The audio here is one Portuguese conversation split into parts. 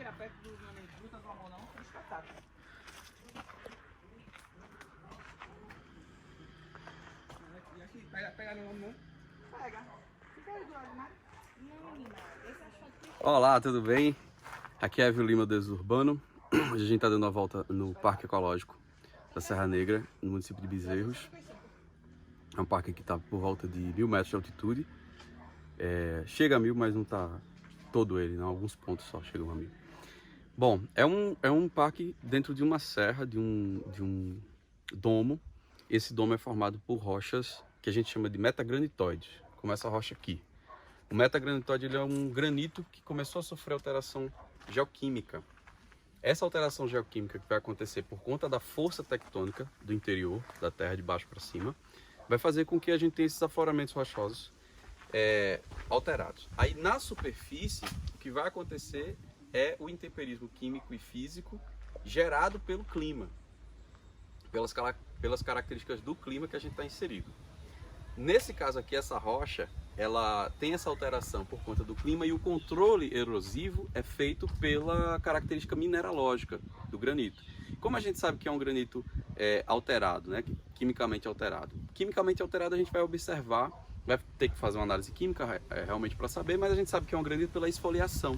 chegar perto do meu amigo Gruta do Amor, não, por espetáculo. E aqui, pega no amor. Pega. Fica aí do lado, né? Não, menina. Esse achou que... Olá, tudo bem? Aqui é Evio Lima, Desurbano. Hoje a gente está dando uma volta no Parque Ecológico da Serra Negra, no município de Bezerros. É um parque que está por volta de 1000 metros de altitude. Chega a 1000, mas não está todo ele, não. Alguns pontos só chegam a 1000. Bom, é um parque dentro de uma serra, de um domo. Esse domo é formado por rochas que a gente chama de metagranitoides, como essa rocha aqui. O metagranitoide ele é um granito que começou a sofrer alteração geoquímica. Essa alteração geoquímica que vai acontecer por conta da força tectônica do interior da Terra, de baixo para cima, vai fazer com que a gente tenha esses afloramentos rochosos alterados. Aí na superfície, o que vai acontecer é o intemperismo químico e físico gerado pelo clima, pelas características do clima que a gente está inserido. Nesse caso aqui, essa rocha, ela tem essa alteração por conta do clima e o controle erosivo é feito pela característica mineralógica do granito. Como a gente sabe que é um granito alterado, né, quimicamente alterado? Quimicamente alterado a gente vai observar, vai ter que fazer uma análise química realmente para saber, mas a gente sabe que é um granito pela esfoliação.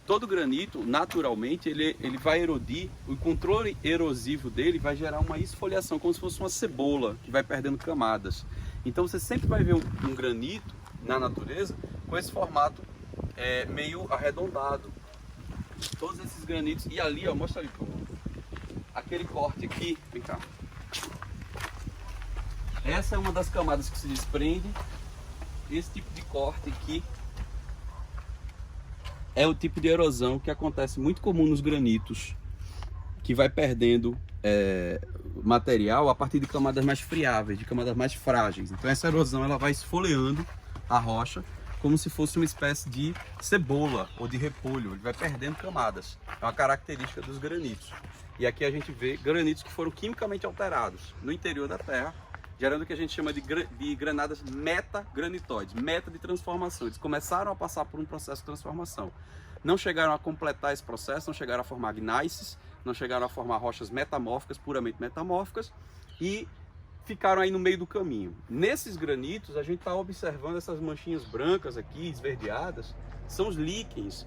Todo granito, naturalmente, ele vai erodir, o controle erosivo dele vai gerar uma esfoliação, como se fosse uma cebola que vai perdendo camadas. Então você sempre vai ver um granito na natureza com esse formato meio arredondado. Todos esses granitos, e ali, ó, mostra ali, aquele corte aqui, vem cá. Essa é uma das camadas que se desprende. Esse tipo de corte aqui é o tipo de erosão que acontece muito comum nos granitos, que vai perdendo material a partir de camadas mais friáveis, de camadas mais frágeis. Então essa erosão ela vai esfoliando a rocha como se fosse uma espécie de cebola ou de repolho, ele vai perdendo camadas. É uma característica dos granitos. E aqui a gente vê granitos que foram quimicamente alterados no interior da Terra, gerando o que a gente chama de granadas metagranitoides, meta de transformação. Eles começaram a passar por um processo de transformação. Não chegaram a completar esse processo, não chegaram a formar gneisses, não chegaram a formar rochas metamórficas, puramente metamórficas, e ficaram aí no meio do caminho. Nesses granitos, a gente está observando essas manchinhas brancas aqui, esverdeadas, são os líquens.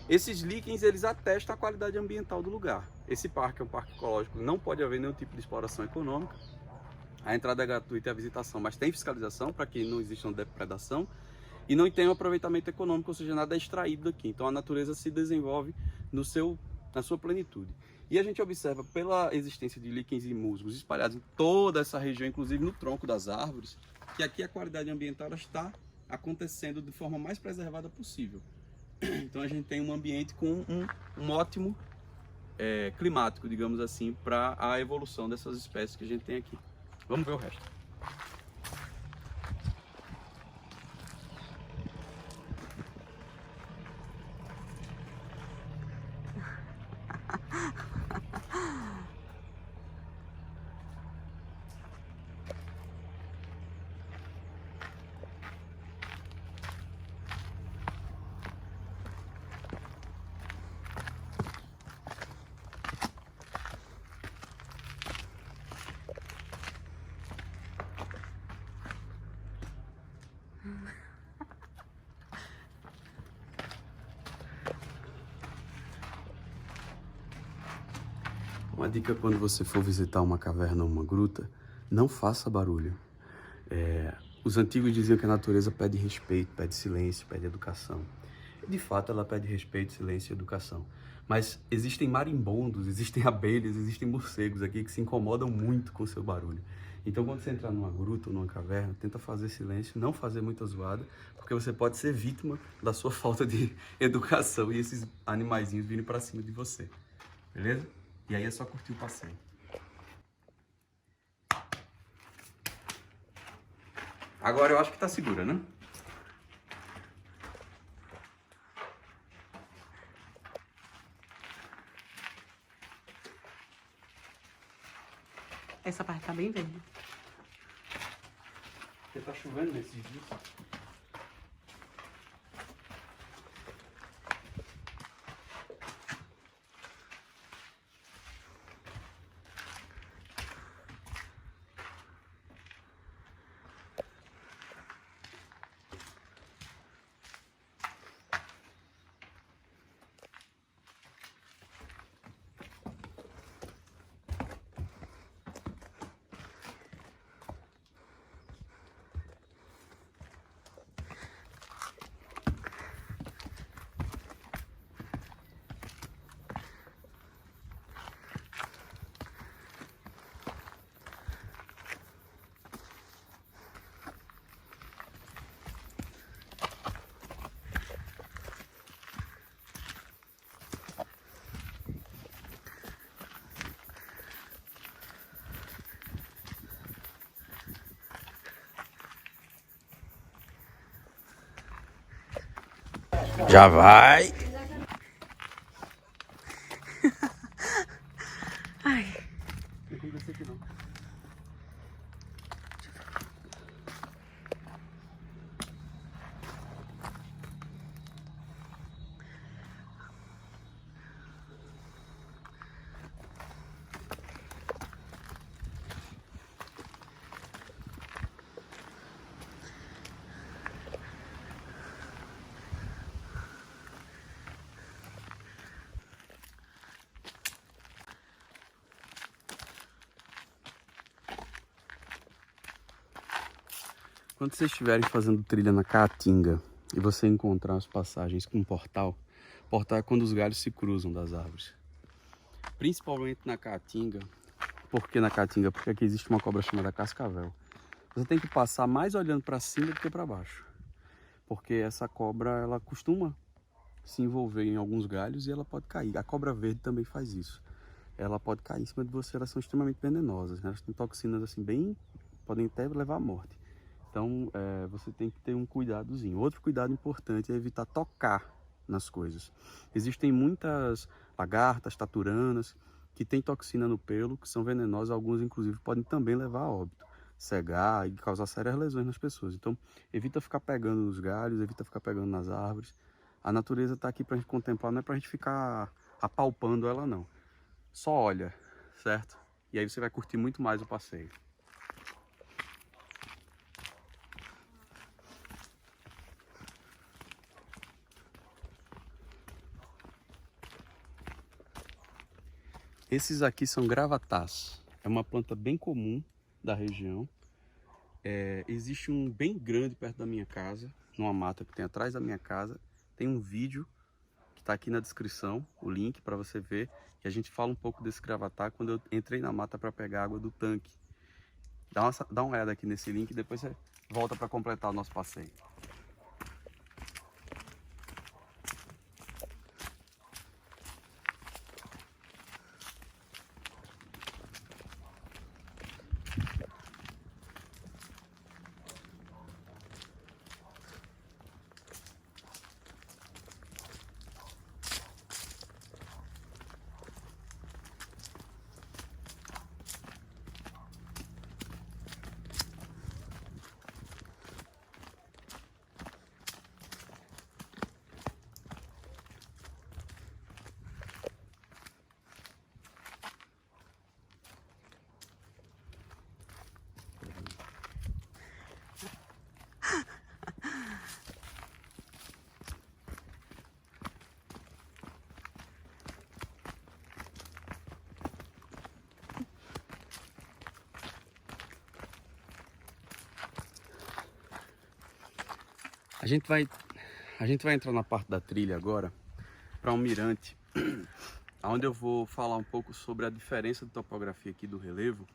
Esses líquens, eles atestam a qualidade ambiental do lugar. Esse parque é um parque ecológico, não pode haver nenhum tipo de exploração econômica. A entrada é gratuita e a visitação, mas tem fiscalização para que não exista uma depredação e não tem um aproveitamento econômico, ou seja, nada é extraído daqui. Então a natureza se desenvolve na sua plenitude. E a gente observa pela existência de líquens e musgos espalhados em toda essa região, inclusive no tronco das árvores, que aqui a qualidade ambiental está acontecendo de forma mais preservada possível. Então a gente tem um ambiente com um ótimo climático, digamos assim, para a evolução dessas espécies que a gente tem aqui. Vamos ver o resto. Uma dica quando você for visitar uma caverna ou uma gruta, não faça barulho. Os antigos diziam que a natureza pede respeito, pede silêncio, pede educação. De fato, ela pede respeito, silêncio e educação. Mas existem marimbondos, existem abelhas, existem morcegos aqui que se incomodam muito com o seu barulho. Então, quando você entrar numa gruta ou numa caverna, tenta fazer silêncio, não fazer muita zoada, porque você pode ser vítima da sua falta de educação e esses animaizinhos virem para cima de você. Beleza? E aí é só curtir o passeio. Agora eu acho que tá segura, né? Essa parte tá bem verde. Porque tá chovendo nesses dias. Já vai. Ai. Não tem como descer aqui não. Quando vocês estiverem fazendo trilha na Caatinga e você encontrar as passagens com portal é quando os galhos se cruzam das árvores. Principalmente na Caatinga. Por que na Caatinga? Porque aqui existe uma cobra chamada cascavel. Você tem que passar mais olhando para cima do que para baixo. Porque essa cobra, ela costuma se envolver em alguns galhos e ela pode cair. A cobra verde também faz isso. Ela pode cair em cima de você, elas são extremamente venenosas, né? Elas têm toxinas assim bem... podem até levar à morte. Então você tem que ter um cuidadozinho. Outro cuidado importante é evitar tocar nas coisas. Existem muitas lagartas, taturanas, que têm toxina no pelo, que são venenosas. Algumas inclusive podem também levar a óbito, cegar e causar sérias lesões nas pessoas. Então evita ficar pegando nos galhos, evita ficar pegando nas árvores. A natureza está aqui para a gente contemplar, não é para a gente ficar apalpando ela não. Só olha, certo? E aí você vai curtir muito mais o passeio. Esses aqui são gravatás. É uma planta bem comum da região. Existe um bem grande perto da minha casa, numa mata que tem atrás da minha casa. Tem um vídeo que está aqui na descrição, o link para você ver. E a gente fala um pouco desse gravatá quando eu entrei na mata para pegar água do tanque. Dá uma olhada aqui nesse link e depois você volta para completar o nosso passeio. A gente vai entrar na parte da trilha agora para um mirante, onde eu vou falar um pouco sobre a diferença de topografia aqui do relevo,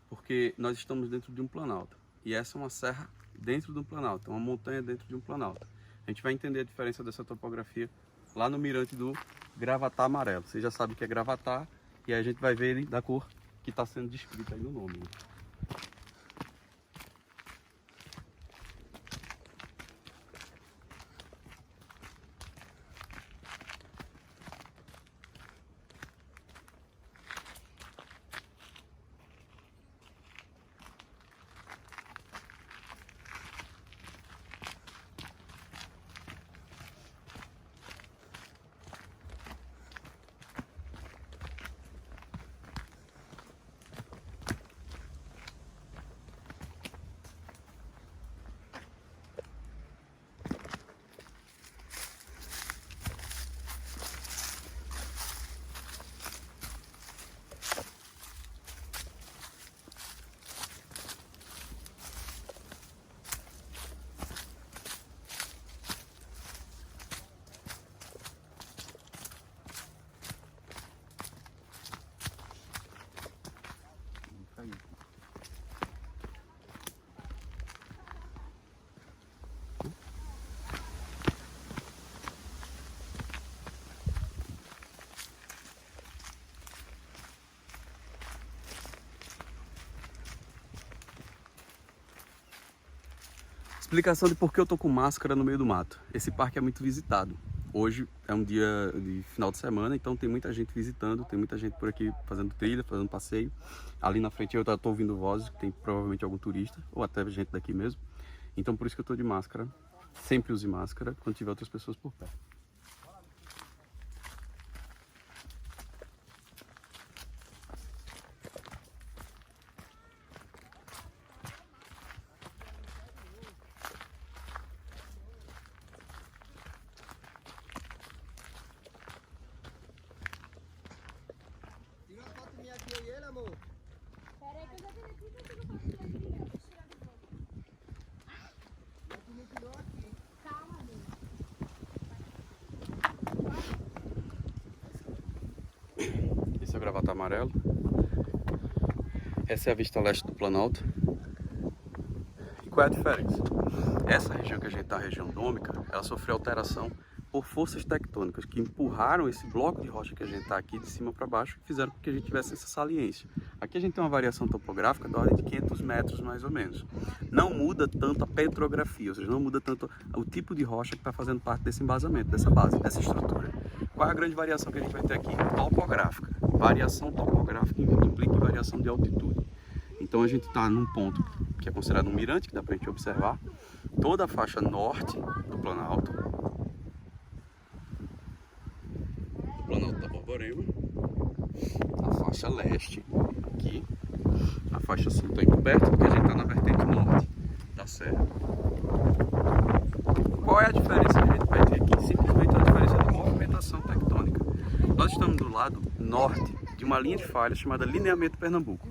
porque nós estamos dentro de um planalto e essa é uma serra dentro de um planalto, uma montanha dentro de um planalto. A gente vai entender a diferença dessa topografia lá no mirante do Gravatá Amarelo. Você já sabe o que é Gravatá e aí a gente vai ver ele da cor que está sendo descrita aí no nome. Explicação de por que eu tô com máscara no meio do mato. Esse parque é muito visitado. Hoje é um dia de final de semana, então tem muita gente visitando, tem muita gente por aqui fazendo trilha, fazendo passeio. Ali na frente eu tô ouvindo vozes, que tem provavelmente algum turista, ou até gente daqui mesmo. Então por isso que eu tô de máscara. Sempre use máscara quando tiver outras pessoas por perto. Tira uma foto minha aqui aí, ele, amor. Peraí que eu já tenho aqui, que eu não posso tirar aqui. Deixa eu tirar de volta. Mas tu não tirou aqui. Calma, amigo. Esse é o Gravatá Amarelo. Essa é a vista leste do Planalto. E qual é a diferença? Essa região que a gente está, a região dômica, ela sofreu alteração por forças tectônicas que empurraram esse bloco de rocha que a gente está aqui de cima para baixo e fizeram com que a gente tivesse essa saliência. Aqui a gente tem uma variação topográfica da ordem de 500 metros mais ou menos. Não muda tanto a petrografia, ou seja, não muda tanto o tipo de rocha que está fazendo parte desse embasamento, dessa base, dessa estrutura. Qual é a grande variação que a gente vai ter aqui? Topográfica. Variação topográfica implica em variação de altitude. Então a gente está num ponto que é considerado um mirante, que dá para a gente observar toda a faixa norte do Planalto. Planalto da Borborema, a faixa leste aqui, a faixa sul está encoberta porque a gente está na vertente norte da serra. Qual é a diferença que a gente vai ter aqui? Simplesmente a diferença de movimentação tectônica. Nós estamos do lado norte de uma linha de falha chamada Lineamento Pernambuco.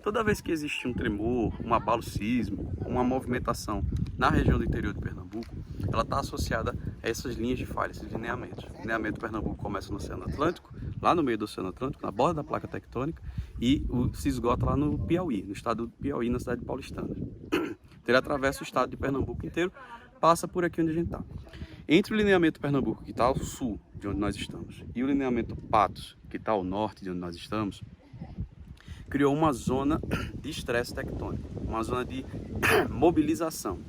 Toda vez que existe um tremor, um abalo sísmico, uma movimentação na região do interior de Pernambuco, ela está associada a essas linhas de falha, esses lineamentos. O lineamento Pernambuco começa no Oceano Atlântico, lá no meio do Oceano Atlântico, na borda da placa tectônica, e se esgota lá no Piauí, no estado do Piauí, na cidade de Paulistana. Então ele atravessa o estado de Pernambuco inteiro, passa por aqui onde a gente está. Entre o lineamento Pernambuco, que está ao sul de onde nós estamos, e o lineamento Patos, que está ao norte de onde nós estamos, criou uma zona de estresse tectônico, uma zona de mobilização.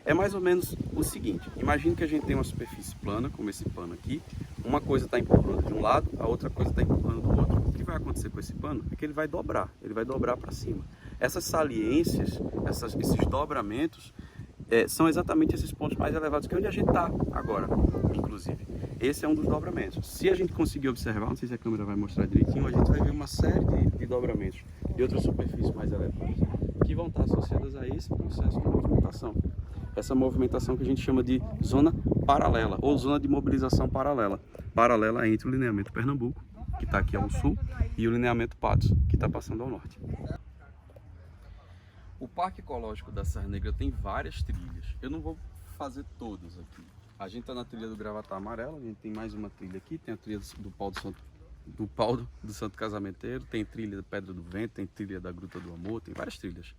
É mais ou menos o seguinte: imagine que a gente tem uma superfície plana, como esse pano aqui, uma coisa está empurrando de um lado, a outra coisa está empurrando do outro. O que vai acontecer com esse pano é que ele vai dobrar para cima. Essas saliências, esses dobramentos, são exatamente esses pontos mais elevados que é onde a gente está agora, inclusive. Esse é um dos dobramentos. Se a gente conseguir observar, não sei se a câmera vai mostrar direitinho, a gente vai ver uma série de dobramentos de outras superfícies mais elevadas que vão estar associadas a esse processo de movimentação. Essa movimentação que a gente chama de zona paralela ou zona de mobilização paralela. Paralela entre o lineamento Pernambuco, que está aqui ao sul, e o lineamento Patos, que está passando ao norte. O Parque Ecológico da Serra Negra tem várias trilhas. Eu não vou fazer todas aqui. A gente está na trilha do Gravatá Amarelo, a gente tem mais uma trilha aqui, tem a trilha do pau do Santo Casamenteiro, tem trilha da Pedra do Vento, tem trilha da Gruta do Amor, tem várias trilhas.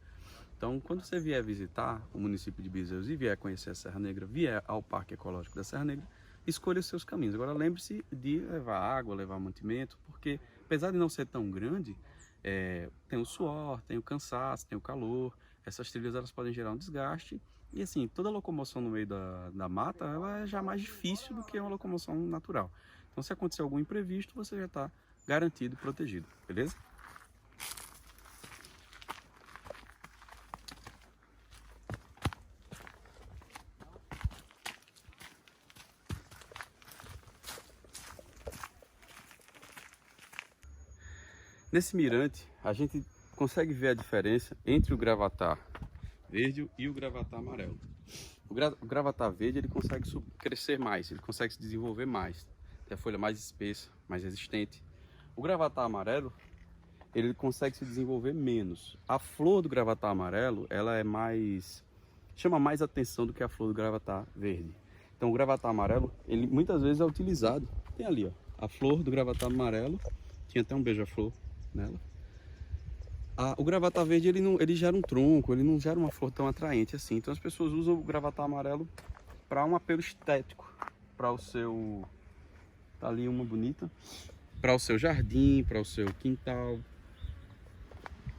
Então, quando você vier visitar o município de Bezerros e vier conhecer a Serra Negra, vier ao Parque Ecológico da Serra Negra, escolha os seus caminhos. Agora, lembre-se de levar água, levar mantimento, porque apesar de não ser tão grande, tem o suor, tem o cansaço, tem o calor. Essas trilhas elas podem gerar um desgaste. E assim, toda locomoção no meio da mata, ela é já mais difícil do que uma locomoção natural. Então, se acontecer algum imprevisto, você já está garantido e protegido, beleza? Nesse mirante, a gente consegue ver a diferença entre o Gravatá verde e o Gravatá amarelo. O Gravatá verde ele consegue crescer mais, ele consegue se desenvolver mais, tem a folha mais espessa, mais resistente. O Gravatá amarelo ele consegue se desenvolver menos. A flor do Gravatá amarelo ela chama mais atenção do que a flor do Gravatá verde. Então o Gravatá amarelo ele muitas vezes é utilizado. Tem ali, ó, a flor do Gravatá amarelo, tinha até um beija-flor nela. O Gravatá verde ele gera um tronco, ele não gera uma flor tão atraente assim. Então as pessoas usam o Gravatá amarelo para um apelo estético, para o seu, tá ali uma bonita, para o seu jardim, para o seu quintal.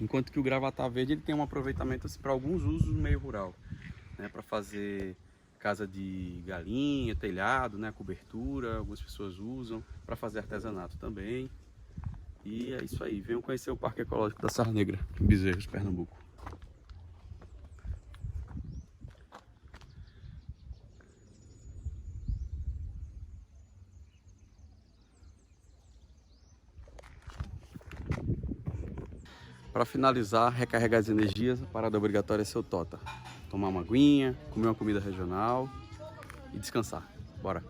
Enquanto que o Gravatá verde ele tem um aproveitamento assim, para alguns usos no meio rural. né, para fazer casa de galinha, telhado, né, cobertura, algumas pessoas usam para fazer artesanato também. E é isso aí, venham conhecer o Parque Ecológico da Serra Negra, em Bezerros, Pernambuco. Para finalizar, recarregar as energias, a parada obrigatória é seu tota. Tomar uma aguinha, comer uma comida regional e descansar. Bora!